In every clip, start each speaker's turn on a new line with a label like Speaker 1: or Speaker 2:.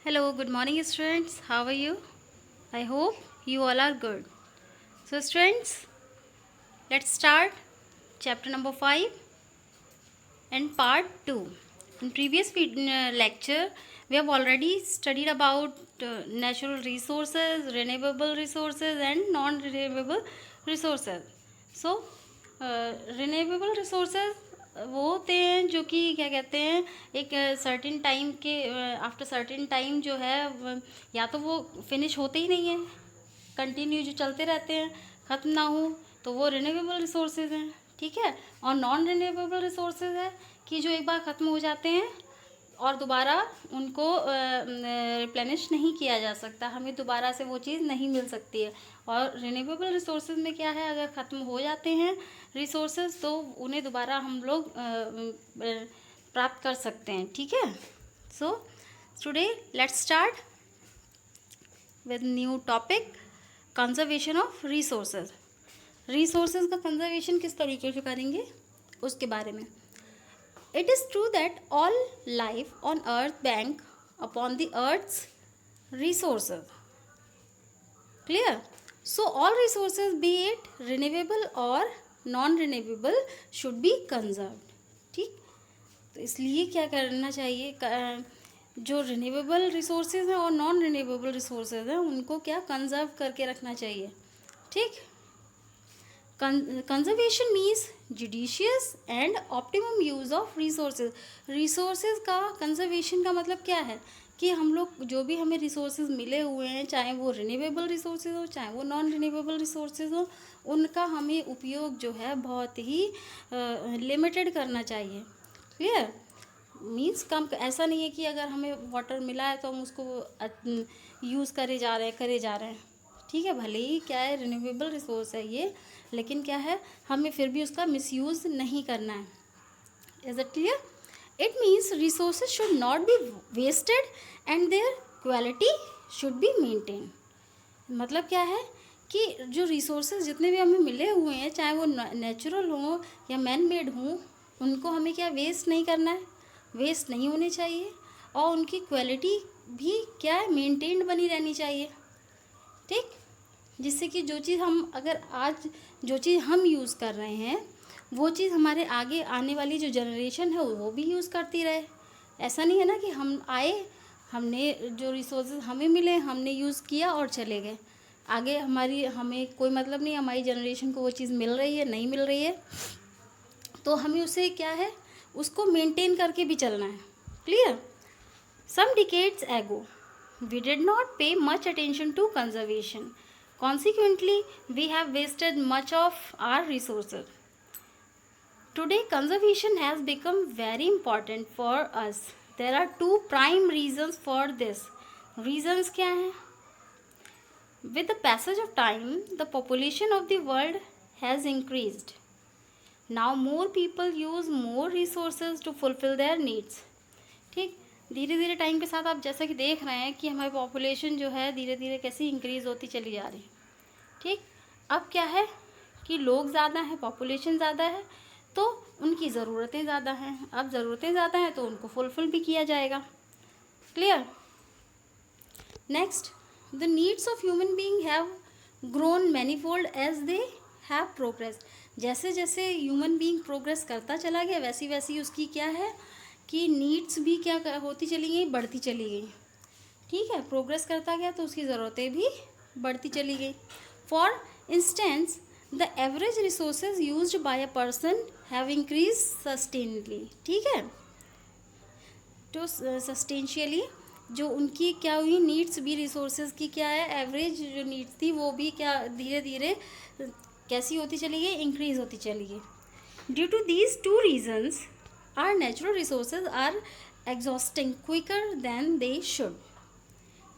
Speaker 1: Hello, good morning, students. How are you? I hope you all are good. So, students, let's start chapter number 5 and part 2. In previous lecture, we have already studied about natural resources, renewable resources, and non-renewable resources. So, renewable resources वो होते हैं जो कि क्या कहते हैं एक certain time के आफ्टर सर्टेन टाइम जो है या तो वो फिनिश होते ही नहीं है, कंटिन्यू जो चलते रहते हैं, ख़त्म ना हो, तो वो रिन्यूएबल रिसोर्सेज हैं। ठीक है। और नॉन रिन्यूएबल रिसोर्सेज है कि जो एक बार ख़त्म हो जाते हैं और दोबारा उनको रिप्लेनिश नहीं किया जा सकता, हमें दोबारा से वो चीज़ नहीं मिल सकती है। और रिन्यूएबल रिसोर्सेज में क्या है, अगर ख़त्म हो जाते हैं रिसोर्सेज तो उन्हें दोबारा हम लोग प्राप्त कर सकते हैं। ठीक है। So today let's start with new topic, conservation of resources. Resources का कंजर्वेशन किस तरीके से करेंगे उसके बारे में। It is true that all life on earth bank upon the earth's resources. Clear? So all resources, be it renewable or non-renewable, should be conserved. ठीक। तो इसलिए क्या करना चाहिए, जो रिन्यूएबल रिसोर्सेज हैं और नॉन रिन्यूएबल रिसोर्सेज हैं उनको क्या कंजर्व करके रखना चाहिए। ठीक। Conservation means judicious and optimum use of resources. Resources का कंजर्वेशन का मतलब क्या है कि हम लोग जो भी हमें रिसोर्सेज मिले हुए हैं, चाहे वो रिन्यूएबल रिसोर्सेज हो चाहे वो नॉन रिन्यूएबल रिसोर्सेज हो, उनका हमें उपयोग जो है बहुत ही लिमिटेड करना चाहिए। क्लियर? मीन्स कम, ऐसा नहीं है कि अगर हमें वाटर मिला है तो हम उसको यूज़ करे जा रहे हैं। ठीक है, भले ही क्या है रिन्यूएबल रिसोर्स है ये, लेकिन क्या है हमें फिर भी उसका मिसयूज़ नहीं करना है। Is it clear? It means resources should not be wasted and their quality should be maintain. मतलब क्या है कि जो रिसोर्सेज जितने भी हमें मिले हुए हैं, चाहे वो नेचुरल हो या मैन मेड हो, उनको हमें क्या वेस्ट नहीं करना है, वेस्ट नहीं होने चाहिए, और उनकी क्वालिटी भी क्या है मेंटेन्ड बनी रहनी चाहिए। ठीक। जिससे कि जो चीज़ हम अगर आज जो चीज़ हम यूज़ कर रहे हैं वो चीज़ हमारे आगे आने वाली जो जनरेशन है वो भी यूज़ करती रहे। ऐसा नहीं है ना कि हम आए, हमने जो रिसोर्सेज हमें मिले हमने यूज़ किया और चले गए, आगे हमें कोई मतलब नहीं हमारी जनरेशन को वो चीज़ मिल रही है नहीं मिल रही है, तो हमें उसे क्या है उसको मेंटेन करके भी चलना है। क्लियर? सम डिकेड्स एगो we did not pay much attention to conservation. Consequently, we have wasted much of our resources. Today, conservation has become very important for us. There are two prime reasons for this. Reasons क्या हैं? With the passage of time, the population of the world has increased. Now more people use more resources to fulfill their needs. ठीक। धीरे धीरे time के साथ आप जैसा कि देख रहे हैं कि हमारी पॉपुलेशन जो है धीरे धीरे कैसी इंक्रीज़ होती चली जा रही है। ठीक। अब क्या है कि लोग ज़्यादा हैं, पॉपुलेशन ज़्यादा है, तो उनकी ज़रूरतें ज़्यादा हैं। अब ज़रूरतें ज़्यादा हैं तो उनको फुलफ़िल भी किया जाएगा। Clear? Next, the needs of human being have grown manifold as they have progress. जैसे जैसे ह्यूमन बीइंग प्रोग्रेस करता चला गया वैसी वैसी उसकी क्या है कि नीड्स भी क्या होती चली गई, बढ़ती चली गई। ठीक है, प्रोग्रेस करता गया तो उसकी ज़रूरतें भी बढ़ती चली गई। For instance, the average resources used by a person have increase sustainably. ठीक है, तो सस्टेंशियली जो उनकी क्या हुई नीड्स भी, रिसोर्सेज की क्या है एवरेज जो नीड्स थी वो भी क्या धीरे धीरे कैसी होती चली गई, इंक्रीज होती चली गई। Due to these two reasons our natural resources are exhausting quicker than they should.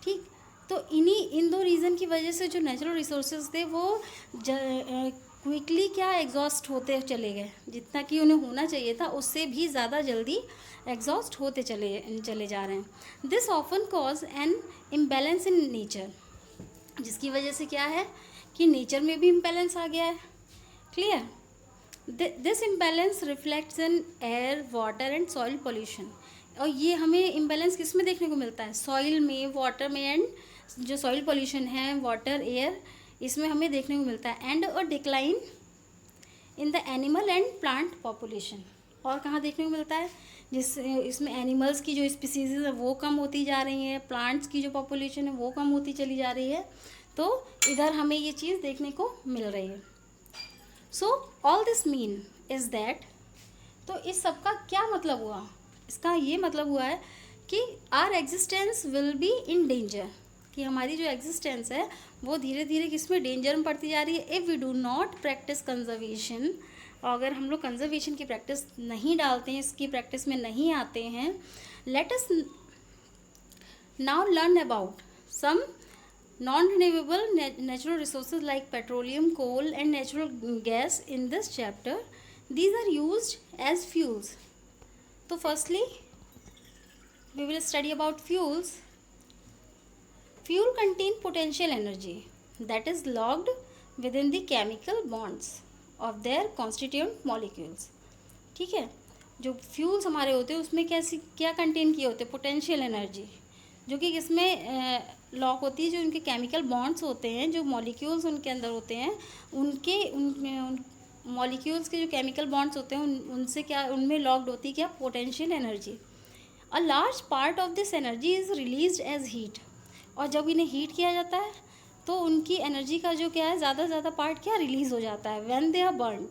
Speaker 1: ठीक। तो इन दो रीज़न की वजह से जो नेचुरल रिसोर्सेज थे वो क्विकली क्या एग्जॉस्ट होते चले गए, जितना कि उन्हें होना चाहिए था उससे भी ज़्यादा जल्दी एग्जॉस्ट होते चले जा रहे हैं। This often cause an imbalance in nature, जिसकी वजह से क्या है कि नेचर में भी इम्बैलेंस आ गया है। Clear? This imbalance reflects in air, water and soil pollution. और ये हमें इम्बैलेंस किस में देखने को मिलता है, सॉइल में, वाटर में, एंड जो सॉइल पोल्यूशन है, वाटर, एयर, इसमें हमें देखने को मिलता है। And a decline in the animal and plant population, और कहाँ देखने को मिलता है, जिस इसमें एनिमल्स की जो स्पीसीज है वो कम होती जा रही है, प्लांट्स की जो पॉपुलेशन है वो कम होती चली जा रही है, तो इधर हमें ये चीज़ देखने को मिल रही है। So all this mean is that, तो इस सब का क्या मतलब हुआ, इसका ये मतलब हुआ है कि our existence will be in danger, कि हमारी जो एग्जिस्टेंस है वो धीरे धीरे किसमें, डेंजर में पड़ती जा रही है। If we do not practise conservation, अगर हम लोग कंजर्वेशन की प्रैक्टिस नहीं डालते हैं, इसकी प्रैक्टिस में नहीं आते हैं, let us now learn about some non-renewable natural resources like petroleum, coal and natural gas in this chapter. These are used as fuels. So firstly we will study about fuels. Fuel contain potential energy that is locked within the chemical bonds of their constituent molecules. ठीक है, जो fuels हमारे होते हैं उसमें कैसी क्या contain किए होते हैं, पोटेंशियल एनर्जी, जो कि इसमें लॉक होती है, जो उनके केमिकल बॉन्ड्स होते हैं, जो मॉलिक्यूल्स उनके अंदर होते हैं, उन मॉलिक्यूल्स के जो केमिकल बॉन्ड्स होते हैं उनसे क्या, उनमें लॉक्ड होती है क्या, potential energy. A large part of this energy is released as heat, और जब इन्हें हीट किया जाता है तो उनकी एनर्जी का जो क्या है, ज़्यादा से ज़्यादा पार्ट क्या रिलीज़ हो जाता है। When they are burned,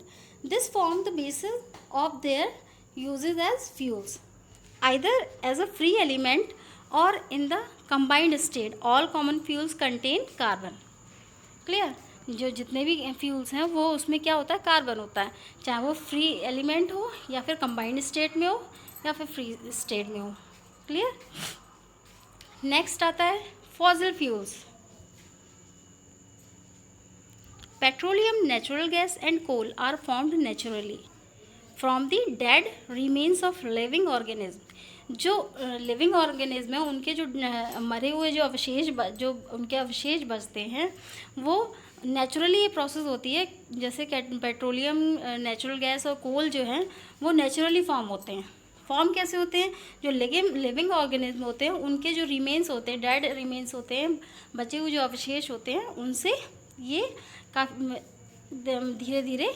Speaker 1: this form the basis of their uses as fuels, either as a free element और in the combined state. All common fuels contain carbon. Clear, जो जितने भी फ्यूल्स हैं वो उसमें क्या होता है, कार्बन होता है, चाहे वो फ्री एलिमेंट हो या फिर कंबाइंड स्टेट में हो या फिर फ्री स्टेट में हो। क्लियर। नेक्स्ट आता है fossil fuels. Petroleum, natural gas and coal are formed naturally from the dead remains of living organism. जो लिविंग ऑर्गेनिज्म है उनके जो मरे हुए जो अवशेष जो उनके अवशेष बचते हैं वो नेचुरली ये प्रोसेस होती है। जैसे पेट्रोलियम, नेचुरल गैस और कोल जो हैं वो नेचुरली फॉर्म होते हैं। फॉर्म कैसे होते हैं, जो लिविंग ऑर्गेनिज्म होते हैं उनके जो रिमेन्स होते हैं, डेड रिमेन्स होते हैं, बचे हुए जो अवशेष होते हैं उनसे ये काफ़ी धीरे धीरे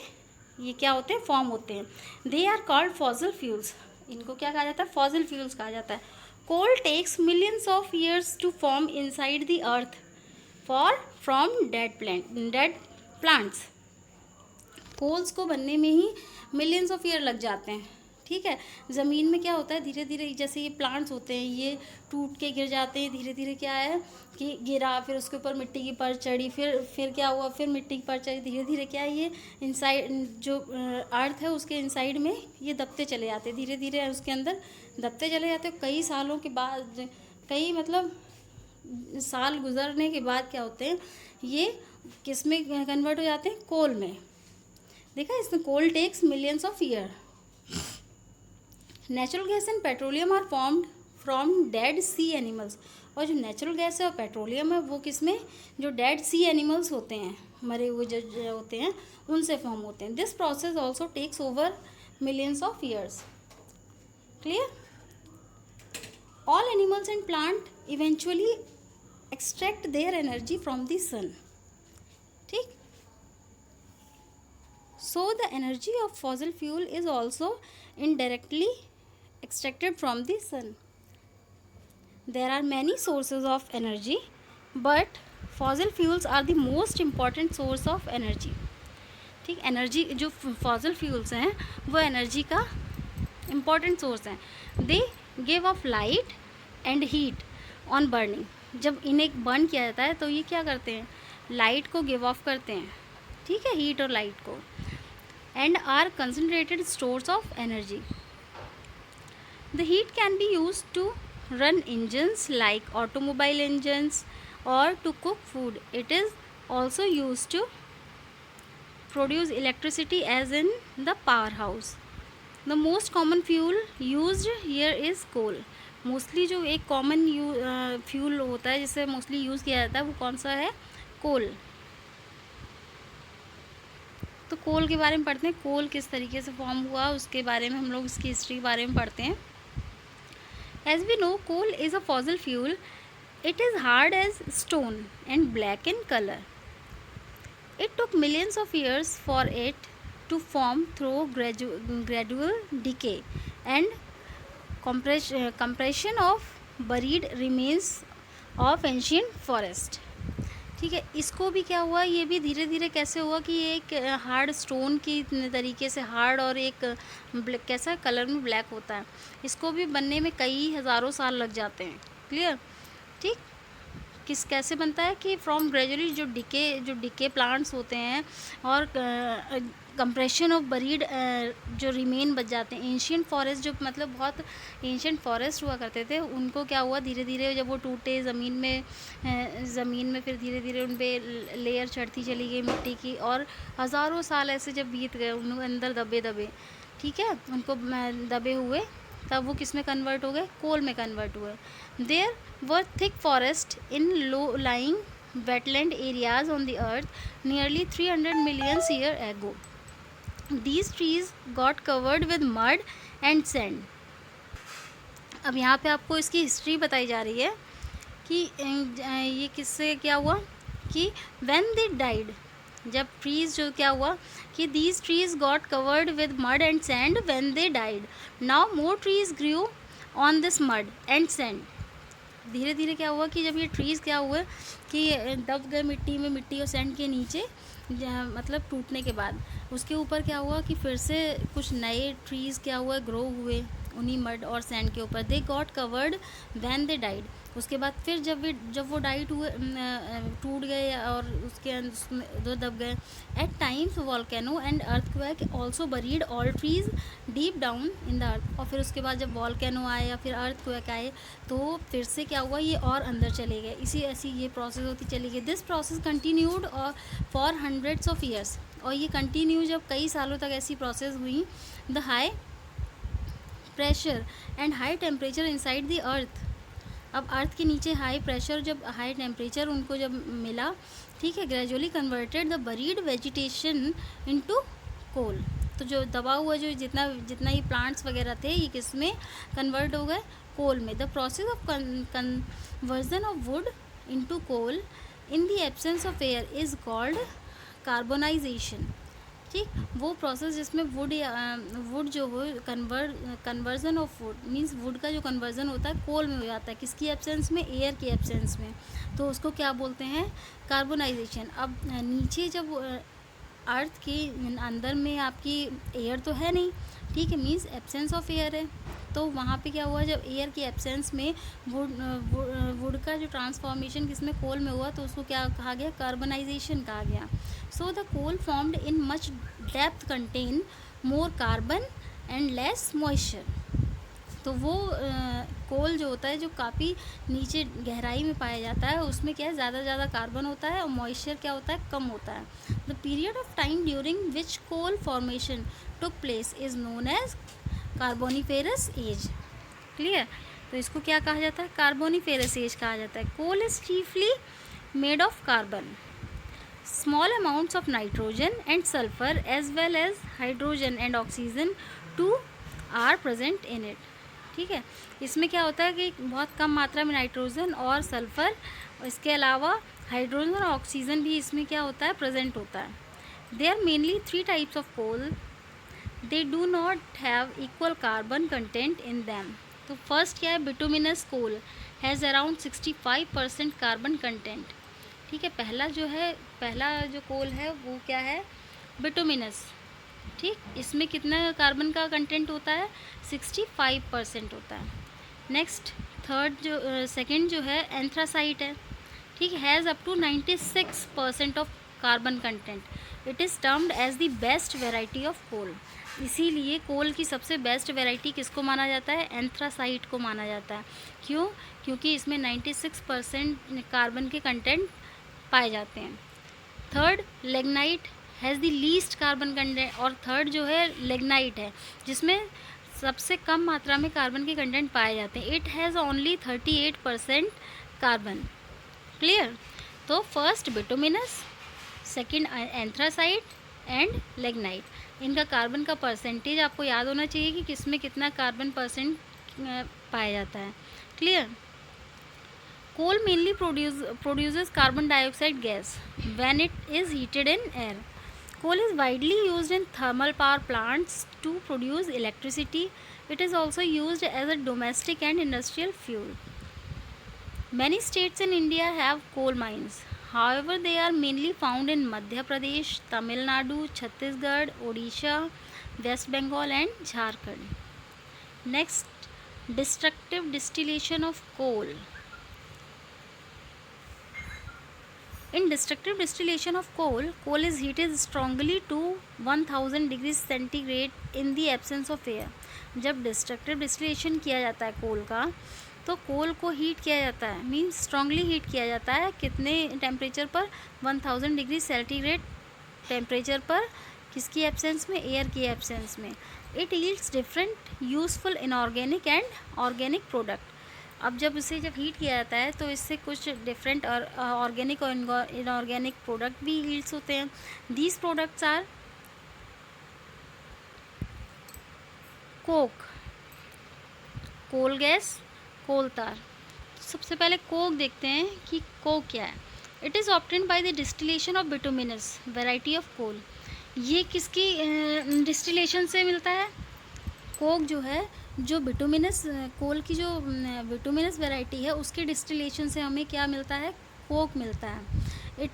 Speaker 1: ये क्या होते हैं, फॉर्म होते हैं। They are called fossil fuels. इनको क्या कहा जाता है, फॉसिल फ्यूल्स कहा जाता है। Coal takes millions of years to form inside the earth from dead plants. Coals को बनने में ही मिलियंस ऑफ ईयर लग जाते हैं। ठीक है, ज़मीन में क्या होता है, धीरे धीरे जैसे ये प्लांट्स होते हैं ये टूट के गिर जाते हैं, धीरे धीरे क्या है कि गिरा, फिर उसके ऊपर मिट्टी की परत चढ़ी, फिर क्या हुआ, फिर मिट्टी की परत चढ़ी, धीरे धीरे क्या है ये इनसाइड जो अर्थ है उसके इनसाइड में ये दबते चले जाते हैं, धीरे धीरे उसके अंदर दबते चले जाते हैं। कई सालों के बाद, कई मतलब साल गुजरने के बाद क्या होते हैं, ये किस में कन्वर्ट हो जाते हैं, कोल में। देखा, इसमें coal takes millions of year. Natural gas and petroleum are formed from dead sea animals. और जो नेचुरल गैस है और पेट्रोलियम है वो किसमें, जो डेड सी एनिमल्स होते हैं, मरे हुए जो होते हैं उनसे फॉर्म होते हैं। This process also takes over millions of years. Clear. All animals and plant eventually extract their energy from the sun. ठीक। So the energy of fossil fuel is also indirectly extracted from the sun. There are many sources of energy, but fossil fuels are the most important source of energy. ठीक, energy जो fossil fuels हैं वो energy का important source हैं। They give of light and heat on burning. जब इन्हें burn किया जाता है तो ये क्या करते हैं, लाइट को गिव ऑफ करते हैं। ठीक है, हीट और लाइट को, and are concentrated stores of energy. The heat can be used to run engines like automobile engines or to cook food. It is also used to produce electricity as in the powerhouse. The most common fuel used here is coal. Mostly जो एक common fuel होता है जिसे mostly use किया जाता है वो कौन सा है, कोल। तो कोल के बारे में पढ़ते हैं, कोल किस तरीके से फॉर्म हुआ उसके बारे में हम लोग इसकी हिस्ट्री के बारे में पढ़ते हैं। As we know, coal is a fossil fuel. It is hard as stone and black in color. It took millions of years for it to form through gradual decay and compression of buried remains of ancient forest. ठीक है, इसको भी क्या हुआ, ये भी धीरे धीरे कैसे हुआ कि ये एक हार्ड स्टोन की तरीके से हार्ड और एक कैसा कलर में ब्लैक होता है, इसको भी बनने में कई हज़ारों साल लग जाते हैं। क्लियर? ठीक, किस कैसे बनता है कि फ्रॉम ग्रेजुअली जो डिके प्लांट्स होते हैं और कंप्रेशन ऑफ बरीड जो रिमेन बच जाते हैं, एंशियंट फॉरेस्ट जो मतलब बहुत एंशियंट फॉरेस्ट हुआ करते थे, उनको क्या हुआ धीरे धीरे जब वो टूटे ज़मीन में फिर धीरे धीरे उन पर लेयर चढ़ती चली गई मिट्टी की, और हज़ारों साल ऐसे जब बीत गए उनको अंदर दबे, ठीक है, उनको दबे हुए, तब वो किस में कन्वर्ट हो गए, कोल में कन्वर्ट हुए। There were thick forest in low lying wetland areas on the earth nearly 300 million years ago. These trees got covered with mud and sand. अब यहाँ पे आपको इसकी हिस्ट्री बताई जा रही है कि ये किससे क्या हुआ कि when they died, जब ट्रीज़ जो क्या हुआ कि these trees got covered with mud and sand when they died. Now more trees grew on this mud and sand. धीरे धीरे क्या हुआ कि जब ये ट्रीज़ क्या हुए कि दब गए मिट्टी और सैंड के नीचे, मतलब टूटने के बाद उसके ऊपर क्या हुआ कि फिर से कुछ नए ट्रीज़ क्या हुआ ग्रो हुए उन्हीं मड और सैंड के ऊपर। They got covered when they died. उसके बाद फिर जब वो डाइट हुए टूट गए और उसके दो दब गए। At times volcano and earthquake also buried all trees deep down in the earth. और फिर उसके बाद जब वॉल्केनो आए या फिर अर्थक्वेक आए तो फिर से क्या हुआ ये और अंदर चले गए। ऐसी ये प्रोसेस होती चली गई। This process continued for hundreds of years. और ये कंटिन्यू जब कई सालों तक ऐसी प्रोसेस हुई। The high pressure and high temperature inside the earth. अब अर्थ के नीचे हाई प्रेशर जब हाई टेम्परेचर उनको जब मिला, ठीक है, gradually converted the buried vegetation into coal. तो जो दबा हुआ जो जितना ही प्लांट्स वगैरह थे ये किस में कन्वर्ट हो गए, कोल में। The process of conversion of wood into coal in the absence of air is called carbonisation. ठीक, वो प्रोसेस जिसमें वुड जो हो conversion of wood means wood का जो कन्वर्जन होता है कोल में हो जाता है, किसकी एब्सेंस में, एयर की एब्सेंस में, तो उसको क्या बोलते हैं, कार्बोनाइजेशन। अब नीचे जब अर्थ के अंदर में आपकी एयर तो है नहीं, ठीक है, मीन्स एब्सेंस ऑफ एयर है, तो वहाँ पे क्या हुआ जब एयर की एब्सेंस में वुड का जो ट्रांसफॉर्मेशन किसमें, कोल में हुआ, तो उसको क्या कहा गया, कार्बनाइजेशन कहा गया। So the coal formed in much depth contain more carbon and less moisture. तो वो कोल जो होता है जो काफ़ी नीचे गहराई में पाया जाता है उसमें क्या है, ज़्यादा कार्बन होता है और मॉइस्चर क्या होता है, कम होता है। The period of time during which coal formation took place is known as carboniferous age. Clear? तो इसको क्या कहा जाता है, कार्बोनिफेरस एज कहा जाता है। Coal is chiefly made of carbon, small amounts of nitrogen and sulphur as well as hydrogen and oxygen too are present in it. ठीक है, इसमें क्या होता है कि बहुत कम मात्रा में नाइट्रोजन और सल्फर, इसके अलावा हाइड्रोजन और ऑक्सीजन भी इसमें क्या होता है, प्रेजेंट होता है। They are mainly 3 types of coal. They do not have equal carbon content in them. तो फर्स्ट क्या है, bituminous coal has around 65% carbon content. ठीक है, पहला जो कोल है वो क्या है, बिटुमिनस। ठीक, इसमें कितना कार्बन का कंटेंट होता है, 65% होता है। नेक्स्ट सेकंड जो है एंथ्रासाइट है। ठीक, has up to 96% of carbon content. It is termed as the best variety of coal. इसीलिए कोल की सबसे बेस्ट वेराइटी किसको माना जाता है, एंथ्रासाइट को माना जाता है। क्यों? क्योंकि इसमें 96% कार्बन के कंटेंट पाए जाते हैं। Third lignite has the least carbon content. और थर्ड जो है लिग्नाइट है जिसमें सबसे कम मात्रा में कार्बन के कंटेंट पाए जाते हैं। It has only 38% carbon. Clear? तो first bituminous, second anthracite and lignite. इनका कार्बन का परसेंटेज आपको याद होना चाहिए कि किसमें कितना कार्बन परसेंट पाया जाता है। Clear. Coal mainly produces carbon dioxide gas when it is heated in air. Coal is widely used in thermal power plants to produce electricity. It is also used as a domestic and industrial fuel. Many states in India have coal mines. However, they are mainly found in Madhya Pradesh, Tamil Nadu, Chhattisgarh, Odisha, West Bengal, and Jharkhand. Next, destructive distillation of coal. In destructive distillation of coal, coal is heated strongly to 1000 degrees centigrade in the absence of air. जब destructive distillation किया जाता है कोल का, तो कोल को heat किया जाता है, मीन्स स्ट्रांगली हीट किया जाता है। कितने टेम्परेचर पर? 1000 डिग्री सेंटीग्रेड टेम्परेचर पर। किसकी एब्सेंस में? एयर की एब्सेंस में। It yields different useful inorganic and organic product. अब जब हीट किया जाता है तो इससे कुछ डिफरेंट और ऑर्गेनिक और इनऑर्गेनिक प्रोडक्ट भी यील्ड्स होते हैं। These products are coke, coal gas, coal tar. सबसे पहले कोक देखते हैं कि कोक क्या है। It is obtained by the distillation of bituminous variety of coal. ये किसकी डिस्टिलेशन से मिलता है? कोक जो है, जो बिटुमिनस कोल की जो बिटुमिनस वैरायटी है उसके डिस्टिलेशन से हमें क्या मिलता है? कोक मिलता है।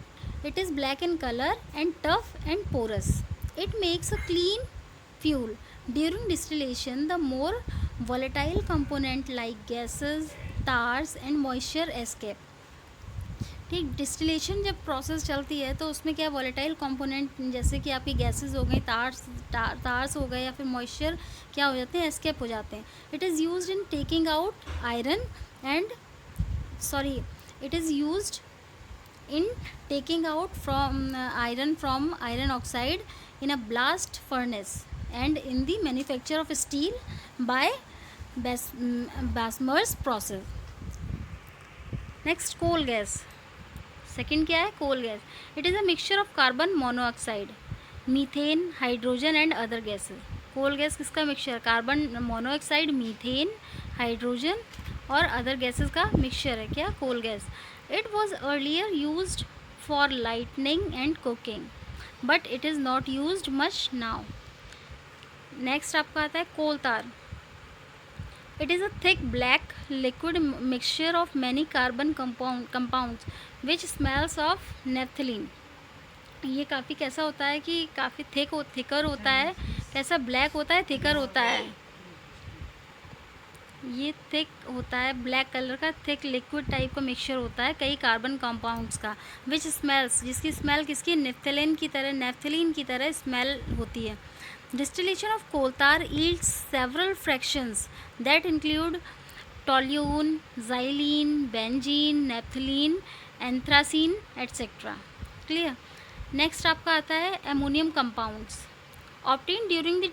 Speaker 1: It is black in colour and tough and porous. It makes a clean fuel. During distillation the more volatile component like gases, tars and moisture escape। ठीक, डिस्टिलेशन जब प्रोसेस चलती है तो उसमें क्या वॉलेटाइल कंपोनेंट जैसे कि आपकी गैसेस हो गई, तार्स हो गए या फिर मॉइस्चर क्या हो जाते हैं? एस्केप हो जाते हैं। It is used in taking out iron and it is used in taking out from iron oxide in a blast furnace and in the manufacture of steel by Basmer's process। next, coal gas। second क्या है? coal gas। it is a mixture of carbon monoxide, methane, hydrogen and other gases। coal gas किसका mixture? Carbon monoxide, methane, hydrogen और other gases का mixture है क्या? Coal gas. It was earlier used for lighting and cooking, but it is not used much now। Next आपका आता है कोल तार। It is a thick black liquid mixture of many carbon compounds which smells of naphthalene। ये काफ़ी कैसा होता है कि काफ़ी थिकर होता है। कैसा? ब्लैक होता है, थिकर होता है। ये थिक होता है, ब्लैक कलर का थिक लिक्विड टाइप का मिक्सचर होता है कई कार्बन कंपाउंड्स का। विच स्मेल्स, जिसकी स्मेल किसकी? नेफ्थलीन की तरह स्मेल होती है। डिस्टिलेशन ऑफ कोल तार yields several fractions that include toluene, xylene, benzene, naphthalene, anthracene etcetera. Clear. Next आपका आता है ammonium compounds. Obtained during the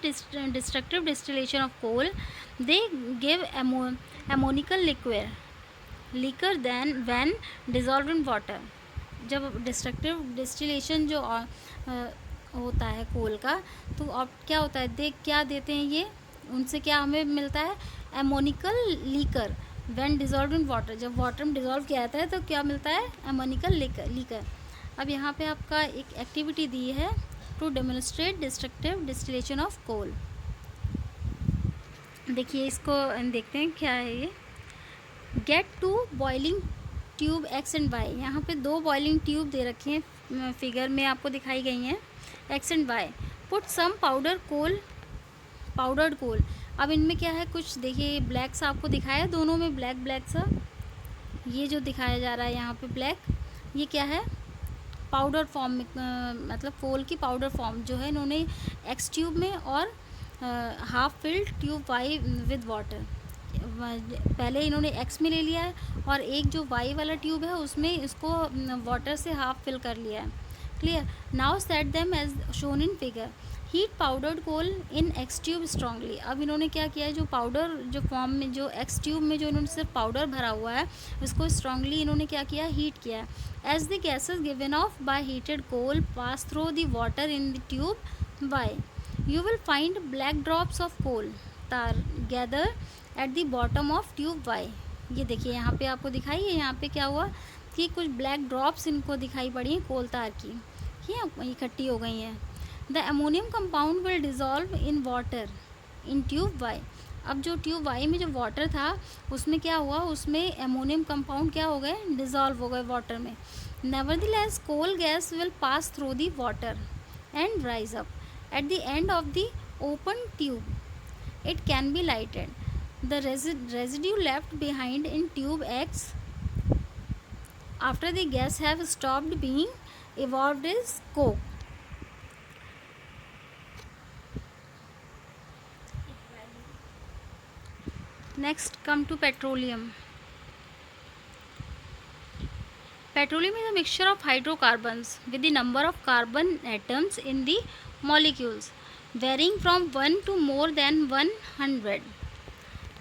Speaker 1: destructive distillation of coal, they give ammonical liquor than when dissolved in water। जब destructive distillation जो होता है कोल का, तो अब क्या होता है? क्या देते हैं ये? उनसे क्या हमें मिलता है? Ammoniacal liquor when dissolve in water. जब वाटर में डिजॉल्व किया जाता है तो क्या मिलता है? Ammoniacal liquor. अब यहाँ पे आपका एक एक्टिविटी दी है to demonstrate destructive distillation of coal. देखिए इसको देखते हैं क्या है ये। Get two boiling tube X and Y. यहाँ पे दो बॉइलिंग ट्यूब दे रखे हैं, फिगर में आपको दिखाई गई हैं, X and Y. Put some powdered coal. अब इनमें क्या है? कुछ देखिए ब्लैक सा आपको दिखाया, दोनों में ब्लैक सा। ये जो दिखाया जा रहा है यहाँ पे ब्लैक, ये क्या है? पाउडर फॉर्म में, मतलब कोल की पाउडर फॉर्म जो है इन्होंने एक्स ट्यूब में और half filled tube Y with water. पहले इन्होंने एक्स में ले लिया है और एक जो वाई वाला ट्यूब है उसमें इसको वाटर से हाफ फिल कर लिया है। Clear. Now set them as shown in figure. Heat powdered coal in X tube strongly. अब इन्होंने क्या किया है? जो पाउडर जो फॉर्म में जो एक्स ट्यूब में जो इन्होंने सिर्फ पाउडर भरा हुआ है उसको स्ट्रांगली इन्होंने क्या किया? हीट किया है। As the gases given off by heated coal pass through the water in the tube Y, you will find black drops of coal tar gather at the bottom of tube Y. ये देखिए यहाँ पे आपको दिखाई है, यहाँ पे क्या हुआ कि कुछ ब्लैक ड्रॉप्स इनको दिखाई पड़ी हैं कोल तार की, ठीक है, इकट्ठी हो गई हैं। The ammonium compound will dissolve in water in tube Y. अब जो ट्यूब वाई में जो वाटर था उसमें क्या हुआ, उसमें अमोनियम कंपाउंड क्या हो गए, डिज़ोल्व हो गए वाटर में। Nevertheless coal gas will pass through the water and rise up at the end of the open tube. It can be lighted. The residue left behind in tube X after the gas have stopped being evolved is coke. Next come to petroleum. Petroleum is a mixture of hydrocarbons with the number of carbon atoms in the molecules varying from 1 to more than 100.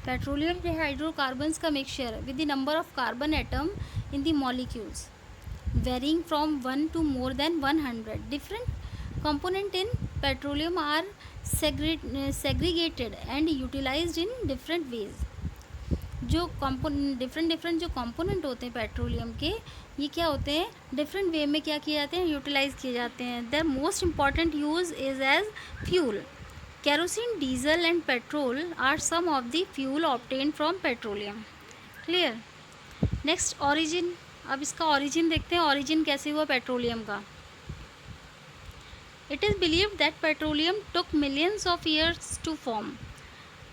Speaker 1: Petroleum जो है hydrocarbons का mixture with the number of carbon atom in the molecules varying from 1 to more than 100. Different component in petroleum are segregated and utilised in different ways. जो different जो component होते हैं petroleum के, ये क्या होते हैं, डिफरेंट वे में क्या किए जाते हैं, यूटिलाइज किए जाते हैं. The most important use is as fuel. Kerosene, diesel and petrol are some of the fuel obtained from petroleum. Clear? Next, origin. अब इसका origin देखते हैं, origin कैसे हुआ पेट्रोलियम का. It is believed that petroleum took millions of years to form.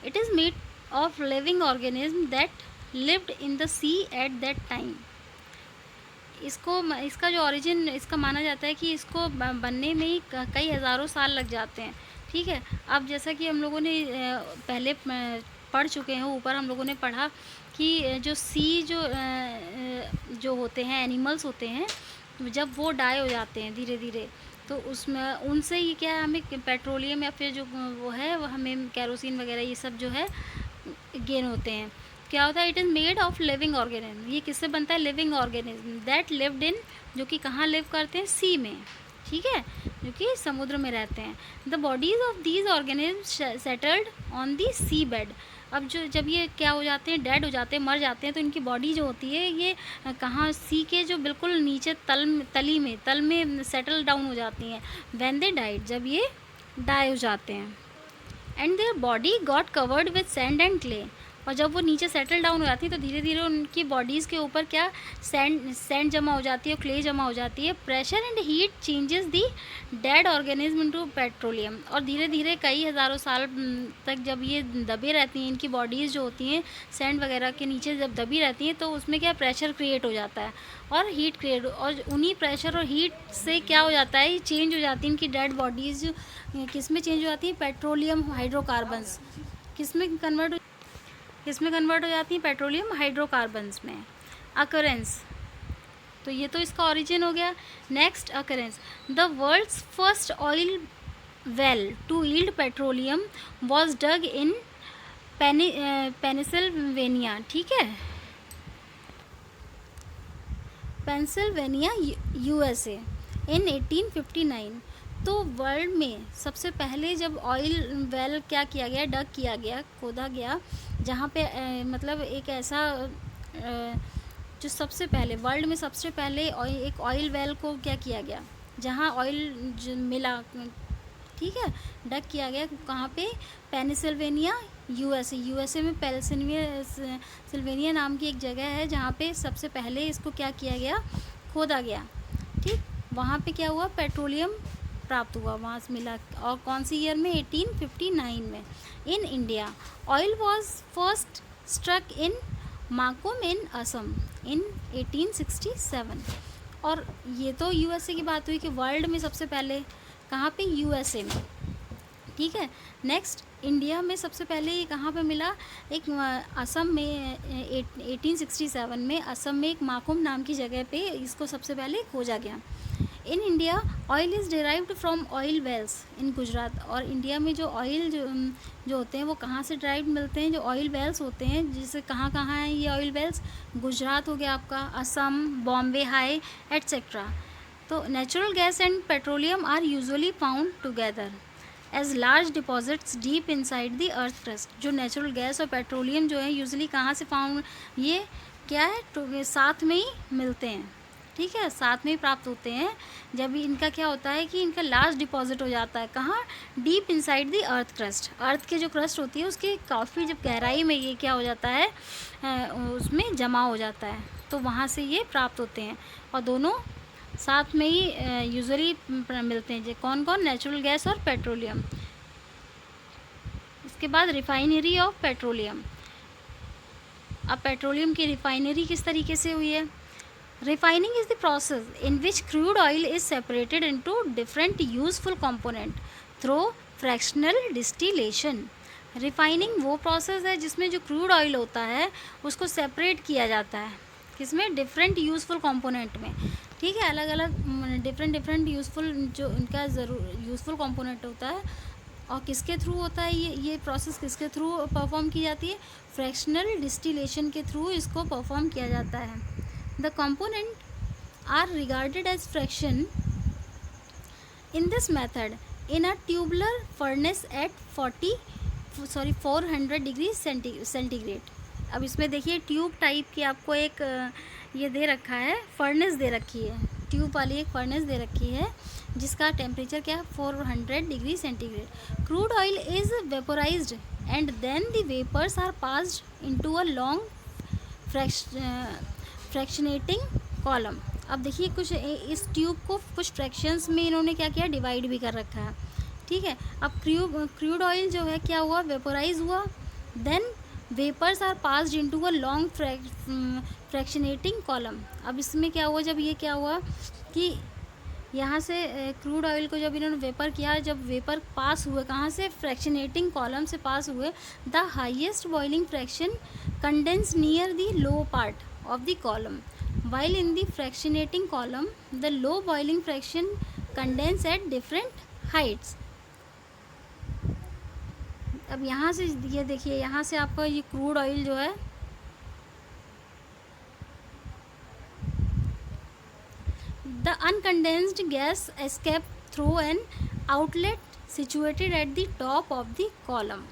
Speaker 1: It is made of living organisms that lived in the sea at that time. इसका जो origin इसका माना जाता है कि इसको बनने में ही कई हज़ारों साल लग जाते हैं. ठीक है. अब जैसा कि हम लोगों ने पहले पढ़ चुके हैं, ऊपर हम लोगों ने पढ़ा कि जो सी जो होते हैं, एनिमल्स होते हैं, जब वो डाई हो जाते हैं धीरे धीरे, तो उसमें उनसे ही क्या है, हमें पेट्रोलियम या फिर जो वो है वो हमें केरोसिन वगैरह ये सब जो है गेन होते हैं. क्या होता है, it is made of living organism. ये किससे बनता है, living organism that lived in, जो कि कहाँ लिव करते हैं, सी में. ठीक है, जो कि समुद्र में रहते हैं. The bodies of these organism settled on the sea bed. अब जब ये क्या हो जाते हैं, डेड हो जाते हैं, मर जाते हैं, तो इनकी बॉडी जो होती है ये कहाँ, सी के जो बिल्कुल नीचे तल में सेटल डाउन हो जाती हैं. व्हेन दे डाइड, जब ये डाई हो जाते हैं. And their body got covered with sand and clay. और जब वो नीचे सेटल डाउन हो जाती है तो धीरे धीरे उनकी बॉडीज़ के ऊपर क्या, सैंड जमा हो जाती है और क्ले जमा हो जाती है. Pressure and heat changes the dead organism into petroleum. और धीरे धीरे कई हज़ारों साल तक जब ये दबे रहती हैं, इनकी बॉडीज़ जो होती हैं सैंड वगैरह के नीचे जब दबी रहती हैं, तो उसमें क्या, प्रेशर क्रिएट हो जाता है और हीट क्रिएट, और उन्हीं प्रेशर और हीट से क्या हो जाता है, ये चेंज हो जाती है इनकी डेड बॉडीज़. किस में चेंज हो जाती है, पेट्रोलियम हाइड्रोकार्बन्स. किसमें कन्वर्ट हो जाती है, पेट्रोलियम हाइड्रोकार्बन्स में. अकरेंस, तो ये तो इसका ओरिजिन हो गया. Next, occurrence. The world's first oil well to yield petroleum was dug in Pennsylvania. ठीक है, पेंसिल्वेनिया USA इन 1859. तो वर्ल्ड में सबसे पहले जब ऑयल वेल क्या किया गया, डग किया गया, खोदा गया, जहाँ पे मतलब एक ऐसा जो सबसे पहले वर्ल्ड में सबसे पहले एक ऑयल वेल को क्या किया गया, जहाँ ऑयल मिला, ठीक है, डग किया गया. कहाँ पे, पेनिसिल्वेनिया USA में पेनिसिल्वेनिया नाम की एक जगह है जहाँ पे सबसे पहले इसको क्या किया गया, खोदा गया. ठीक, वहाँ पे क्या हुआ, पेट्रोलियम प्राप्त हुआ, वहाँ से मिला. और कौन सी ईयर में, 1859 में. In India oil was first struck in Makum in Assam in 1867. और ये तो USA की बात हुई कि वर्ल्ड में सबसे पहले कहाँ पे, USA में. ठीक है. नेक्स्ट, इंडिया में सबसे पहले ये कहाँ पे मिला, एक असम में 1867 में असम में एक माकुम नाम की जगह पे इसको सबसे पहले खोजा गया. In India oil is derived from oil wells in Gujarat. और इंडिया में जो ऑयल जो होते हैं वो कहाँ से ड्राइव मिलते हैं, जो ऑयल वेल्स होते हैं, जिससे कहाँ कहाँ हैं ये ऑयल वेल्स, गुजरात हो गया आपका, असम, बॉम्बे हाई एट्सेट्रा. तो natural gas and petroleum are usually found together. As large deposits deep inside the earth crust. जो नेचुरल गैस और पेट्रोलियम जो है यूजुअली कहाँ से फाउंड, ये क्या है, तो साथ में ही मिलते हैं, ठीक है, साथ में ही प्राप्त होते हैं। जब इनका क्या होता है कि इनका लार्ज डिपॉजिट हो जाता है कहाँ, deep inside the earth crust. Earth के जो क्रस्ट होती है उसके काफ़ी जब गहराई में ये क्या हो जाता है, उसमें जमा हो जाता है, तो वहाँ से ये प्राप्त होते हैं और दोनों साथ में ही यूजुअली मिलते हैं। कौन कौन, नेचुरल गैस और पेट्रोलियम। इसके बाद रिफाइनरी ऑफ पेट्रोलियम। अब पेट्रोलियम की रिफाइनरी किस तरीके से हुई है। Refining is the process in which crude oil is separated into different useful component through fractional distillation. Refining वो प्रोसेस है जिसमें जो क्रूड ऑयल होता है उसको सेपरेट किया जाता है, किसमें, डिफरेंट यूज़फुल कंपोनेंट में, ठीक है, अलग अलग डिफरेंट यूज़फुल जो इनका यूज़फुल कंपोनेंट होता है। और किसके थ्रू होता है ये प्रोसेस, किसके थ्रू परफॉर्म की जाती है, फ्रैक्शनल डिस्टिलेशन के थ्रू इसको परफॉर्म किया जाता है। The components are regarded as fraction in this method in a tubular furnace at 400 degree centigrade. अब इसमें देखिए ट्यूब टाइप की आपको एक ये दे रखा है, फर्नेस दे रखी है, ट्यूब वाली एक फर्नेस दे रखी है जिसका टेम्परेचर क्या है, 400 degree centigrade. Crude oil is vaporised and then the vapours are passed into a long fractionating column. अब देखिए कुछ इस ट्यूब को कुछ फ्रैक्शंस में इन्होंने क्या किया, डिवाइड भी कर रखा है, ठीक है। अब क्रूड ऑयल जो है क्या हुआ, वेपोराइज हुआ, then vapours are passed into a long fractionating column. अब इसमें क्या हुआ, जब ये क्या हुआ कि यहाँ से क्रूड ऑयल को जब इन्होंने वेपर किया, जब वेपर पास हुए कहाँ से, फ्रैक्शनेटिंग कॉलम से पास हुए, the highest boiling fraction condense near the low part of the column, while in the fractionating column the low boiling fraction condense at different heights. अब यहाँ से ये देखिए, यहाँ से आपका ये क्रूड ऑयल जो है the uncondensed gas escape through an outlet situated at the top of the column.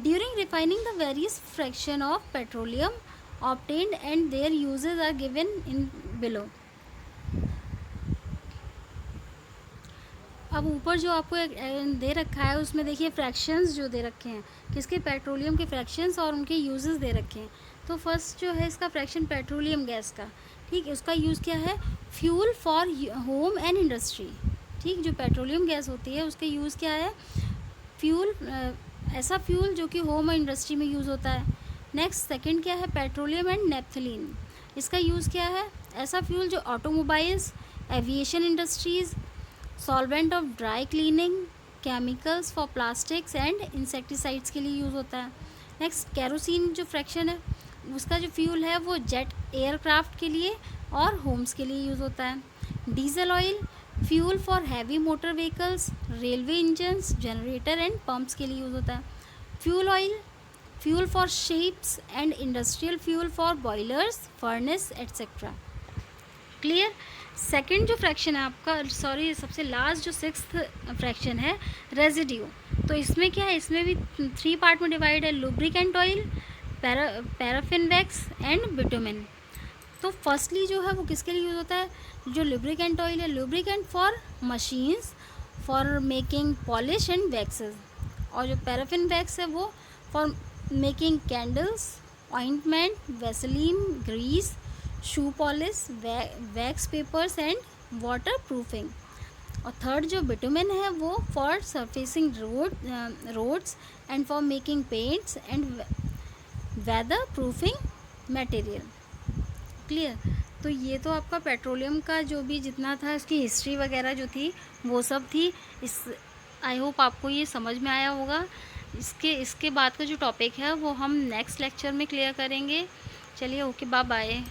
Speaker 1: During refining the various fraction of petroleum obtained and their uses are given in below. अब ऊपर जो आपको दे रखा है उसमें देखिए फ्रैक्शंस जो दे रखे हैं, किसके, पेट्रोलियम के फ्रैक्शंस और उनके यूजेस दे रखे हैं। तो फर्स्ट जो है इसका फ्रैक्शन पेट्रोलियम गैस का, ठीक है, उसका यूज़ क्या है, fuel for home and industry, ठीक। जो पेट्रोलियम गैस होती है उसका यूज़ क्या है, फ्यूल, ऐसा फ्यूल जो कि होम और इंडस्ट्री में यूज़ होता है। नेक्स्ट सेकंड क्या है, पेट्रोलियम एंड नेफ्थलीन, इसका यूज़ क्या है, ऐसा फ्यूल जो automobiles, aviation industries, solvent of dry cleaning, chemicals for plastics and insecticides के लिए यूज़ होता है। नेक्स्ट केरोसिन जो फ्रैक्शन है उसका जो फ्यूल है वो जेट एयरक्राफ्ट के लिए और होम्स के लिए यूज़ होता है। Diesel oil fuel for heavy motor vehicles, railway engines, generator and pumps के लिए यूज़ होता है। Fuel oil fuel for ships and industrial fuel for boilers, furnace etcetera. Clear. Second जो फ्रैक्शन है आपका, सॉरी सबसे लास्ट जो सिक्स्थ फ्रैक्शन है, रेजिड्यू। तो इसमें क्या है, इसमें भी 3 पार्ट में डिवाइड है, lubricant oil, paraffin wax and bitumen. तो फर्स्टली जो है वो किसके लिए यूज़ होता है, जो लुब्रिकेंट ऑयल है, lubricant for machines for making polish and waxes, और जो पैराफिन वैक्स है वो for making candles, ointment, vaseline, grease, shoe polish, wax papers and water proofing. और थर्ड जो बिटुमिन है वो for surfacing roads and for making paints and weather proofing material. Clear. तो ये तो आपका पेट्रोलियम का जो भी जितना था इसकी हिस्ट्री वगैरह जो थी वो सब थी। इस आई होप आपको ये समझ में आया होगा। इसके बाद का जो टॉपिक है वो हम नेक्स्ट लेक्चर में क्लियर करेंगे। चलिए, ओके, बाय बाय।